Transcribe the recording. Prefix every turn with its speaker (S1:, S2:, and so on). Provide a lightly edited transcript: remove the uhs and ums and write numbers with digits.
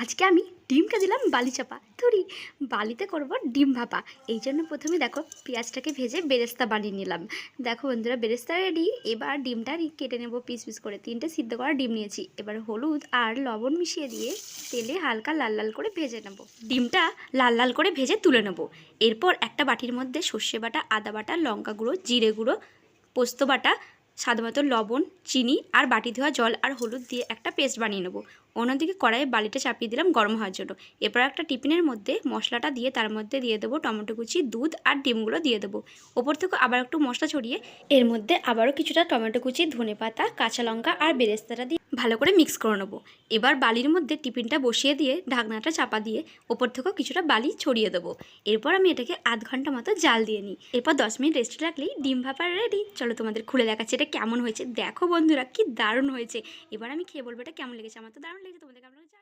S1: আজকে আমি ডিমটা দিলাম বালি চাপা ধরি বালিতে করব ডিম ভাপা। এই জন্য প্রথমে দেখো পেঁয়াজটাকে ভেজে বেরেস্তা বানিয়ে নিলাম। দেখো বন্ধুরা, বেরেস্তা রেডি। এবার ডিমটা কেটে নেব পিস পিস করে। 3টে সিদ্ধ করা ডিম নিয়েছি। এবার হলুদ আর লবণ মিশিয়ে দিয়ে তেলে হালকা লাল লাল করে ভেজে নেব। ডিমটা লাল লাল করে ভেজে তুলে নেব। এরপর একটা বাটির মধ্যে সর্ষে বাটা, আদা বাটা, লঙ্কা গুঁড়ো, জিরে গুঁড়ো, পোস্ত বাটা, স্বাদ মতো লবণ, চিনি আর বাটি ধোয়া জল আর হলুদ দিয়ে একটা পেস্ট বানিয়ে নেব। অন্যদিকে কড়াইয়ে বালিটা চাপিয়ে দিলাম গরম হওয়ার জন্য। এরপর একটা টিফিনের মধ্যে মশলাটা দিয়ে তার মধ্যে দিয়ে দেবো টমেটো কুচি, দুধ আর ডিমগুলো দিয়ে দেবো। ওপর থেকে আবার একটু মশলা ছড়িয়ে এর মধ্যে আবারও কিছুটা টমেটো কুচি, ধনেপাতা, কাঁচা লঙ্কা আর বেরেস্তাটা দিয়ে ভালো করে মিক্স করে নেবো। এবার বালির মধ্যে টিফিনটা বসিয়ে দিয়ে ঢাকনাটা চাপা দিয়ে ওপর থেকেও কিছুটা বালি ছড়িয়ে দেবো। এরপর আমি এটাকে আধ ঘন্টা মতো জাল দিয়ে নিই। এরপর 10 মিনিট রেস্টে রাখলেই ডিম ভাপা রেডি। চলো তোমাদের খুলে দেখাচ্ছি এটা কেমন হয়েছে। দেখো বন্ধুরা, কি দারুণ হয়েছে। এবার আমি খেয়ে বলবো এটা কেমন লেগেছে। আমার তো দারুণ লেগেছে, তোমাদের কেমন লেগেছে।